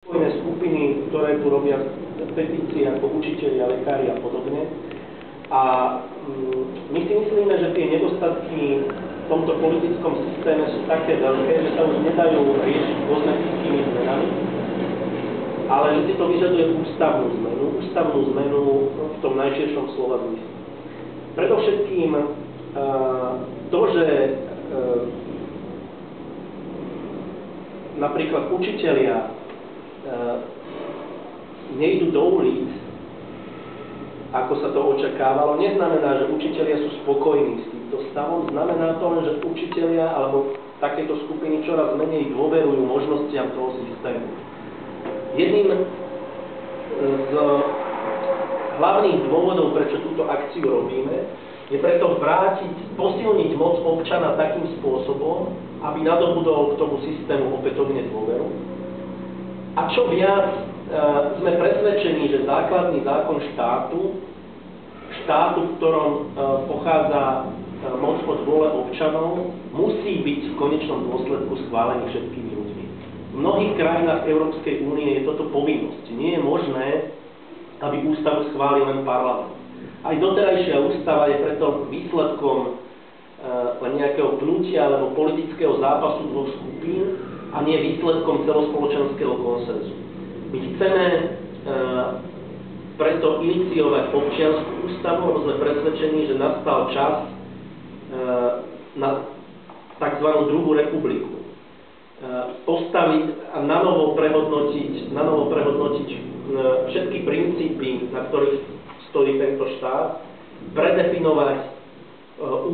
Spojené skupiny, ktoré tu robia petície ako učitelia, lekári a podobne. A my si myslíme, že tie nedostatky v tomto politickom systéme sú také veľké, že sa už nedajú riešiť kozmetickými zmenami, ale že si to vyžaduje ústavnú zmenu v tom najširšom slova zmysle. Predovšetkým to, že napríklad učitelia nejdu do ulic, ako sa to očakávalo, neznamená, že učitelia sú spokojní s týmto stavom. Znamená to len, že učitelia alebo takéto skupiny čoraz menej dôverujú možnostiam toho systému. Jedným z hlavných dôvodov, prečo túto akciu robíme, je preto posilniť moc občana takým spôsobom, aby nadobudol k tomu systému opätovne dôveru. A čo viac, sme presvedčení, že základný zákon štátu, v ktorom pochádza moc od vôle občanov, musí byť v konečnom dôsledku schválený všetkými ľuďmi. V mnohých krajinách Európskej únie je toto povinnosť. Nie je možné, aby ústavu schválil len parlament. Aj doterajšia ústava je preto výsledkom nejakého pnutia alebo politického zápasu dvoch skupín a nie výsledkom celospoločenského konsenzu. My chceme preto iniciovať občiansku ústavu, lebo sme presvedčení, že nastal čas na tzv. Druhú republiku. Postaviť a nanovo prehodnotiť všetky princípy, na ktorých stojí tento štát, predefinovať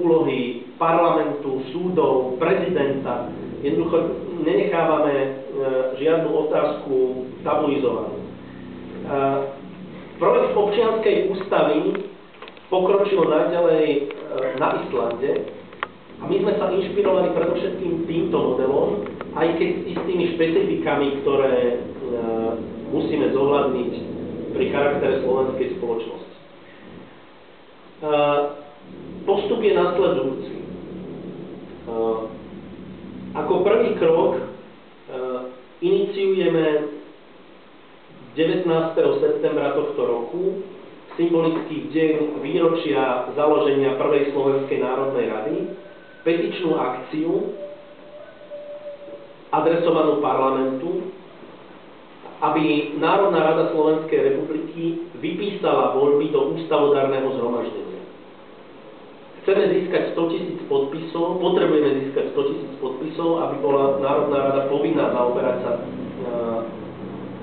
úlohy parlamentu, súdov, prezidenta. Jednoducho nenechávame žiadnu otázku tabuizovanú. Projekt občianskej ústavy pokročil naďalej na Islande a my sme sa inšpirovali predovšetkým týmto modelom, aj keď s istými špecifikami, ktoré musíme zohľadniť pri charaktere slovenskej spoločnosti. Postup je nasledujúci. Ako prvý krok iniciujeme 19. septembra tohto roku, symbolický deň výročia založenia Prvej Slovenskej národnej rady, petičnú akciu adresovanú parlamentu, aby Národná rada Slovenskej republiky vypísala voľby do ústavodárneho zhromaždenia. Chceme získať 100 000 podpisov, potrebujeme získať 100 000 podpisov, aby bola Národná rada povinná zaoberať sa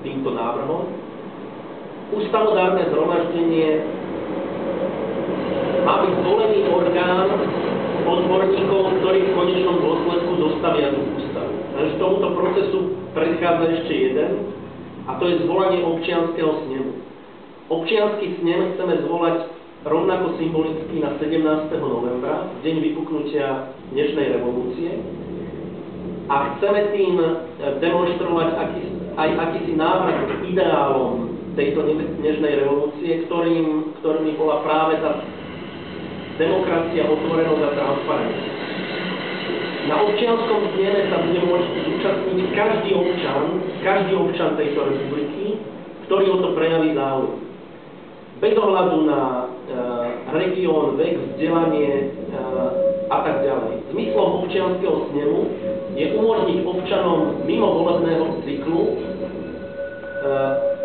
týmto návrhom. Ústavodárne zhromaždenie má byť zvolený orgán odborníkov, ktorí v konečnom dôsledku zostavia tú ústavu. Takže tomuto procesu predchádza ešte jeden, a to je zvolanie občianskeho snemu. Občiansky snem chceme zvolať rovnako symbolicky na 17. novembra, v deň vypuknutia dnešnej revolúcie. A chceme tým demonštrovať akýsi návrat k ideálom tejto dnešnej revolúcie, ktorými bola práve tá demokracia, otvorenosť a transparentnosť. Na občianskom sneme sa bude môcť zúčastniť každý občan tejto republiky, ktorý o to prejaví záujem. Bez ohľadu na región, vek, vzdelanie a tak ďalej. Zmyslom občianskeho snemu je umožniť občanom mimo volebného cyklu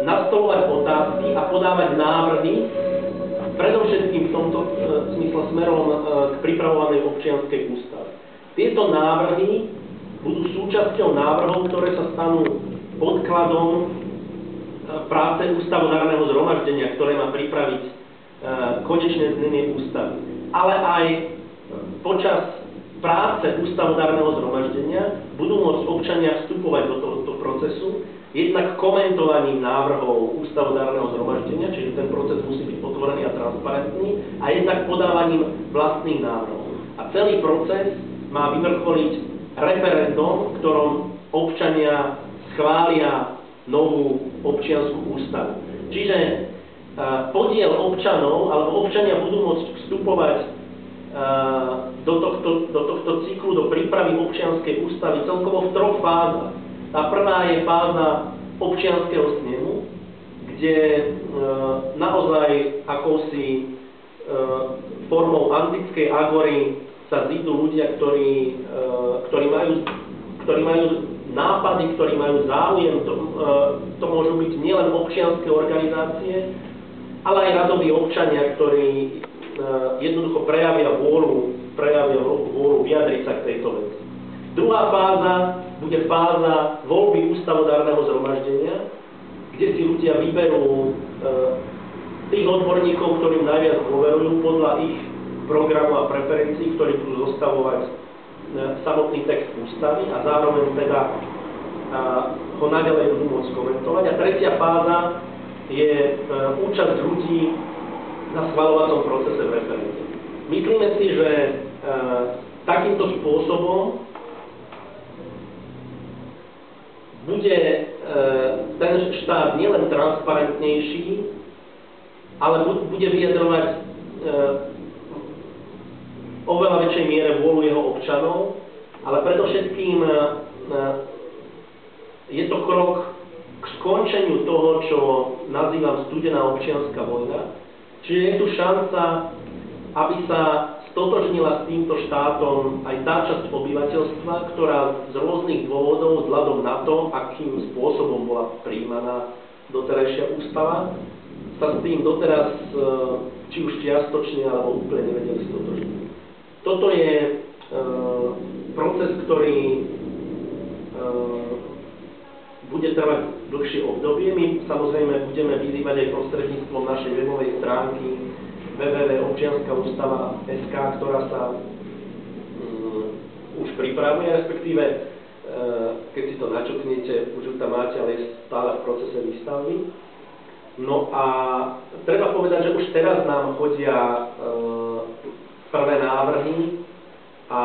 nastolovať otázky a podávať návrhy, predovšetkým v tomto zmysle smerom k pripravovanej občianskej ústave. Tieto návrhy budú súčasťou návrhov, ktoré sa stanú podkladom práce ústavodárneho zhromaždenia, ktoré má pripraviť konečné znenie ústavy. Ale aj počas práce ústavodárneho zhromaždenia budú môcť občania vstupovať do tohto procesu, jednak komentovaním návrhov ústavodárneho zhromaždenia, čiže ten proces musí byť otvorený a transparentný, a jednak podávaním vlastných návrhov. A celý proces má vyvrcholiť referendum, v ktorom občania schvália novú občiansku ústavu. Čiže podiel občanov, alebo občania budú môcť vstupovať do tohto cyklu, do prípravy občianskej ústavy celkovo v 3 fázach. Tá prvá je fáza občianskeho snemu, kde naozaj akousi formou antickej agory sa zídu ľudia, ktorí majú nápady, ktorí majú záujem. To môžu byť nielen občianske organizácie, ale aj radoví občania, ktorí jednoducho prejavia vôľu vyjadriť sa k tejto veci. Druhá fáza bude fáza voľby ústavodárneho zhromaždenia, kde si ľudia vyberú tých odborníkov, ktorým najviac dôverujú podľa ich programu a preferencií, ktorí budú zostavovať samotný text ústavy a zároveň teda ho naďalej budú môcť komentovať. A tretia fáza je účasť ľudí na schvaľovacom procese v referende. Myslíme si, že takýmto spôsobom bude ten štát nielen transparentnejší, ale bude vyjadrovať oveľa väčšej miere vôľu jeho občanov, ale predovšetkým je to krok k skončeniu toho, čo nazývam studená občianska vojna. Čiže je tu šanca, aby sa stotožnila s týmto štátom aj tá časť obyvateľstva, ktorá z rôznych dôvodov, vzhľadom na to, akým spôsobom bola prijímaná doterajšia ústava, sa s tým doteraz či už čiastočne alebo úplne nevedeli stotožniť. Toto je proces, ktorý bude trvať dlhšie obdobie. My samozrejme budeme vyzývať aj prostredníctvom našej webovej stránky www.občianskaústava.sk, ktorá sa už pripravuje, respektíve keď si to načuknete, už ju tam máte, ale je stále v procese výstavby. No a treba povedať, že už teraz nám chodia prvé návrhy a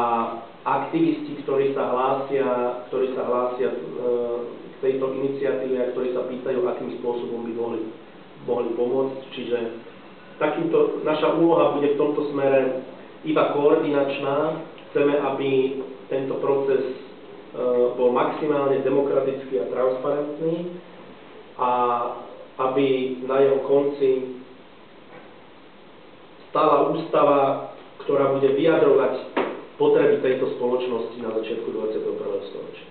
aktivisti, ktorí sa hlásia k tejto iniciatíve a ktorí sa pýtajú, akým spôsobom by mohli pomôcť. Čiže naša úloha bude v tomto smere iba koordinačná. Chceme, aby tento proces bol maximálne demokratický a transparentný a aby na jeho konci stála ústava, ktorá bude vyjadrovať potreby tejto spoločnosti na začiatku 21. storočia.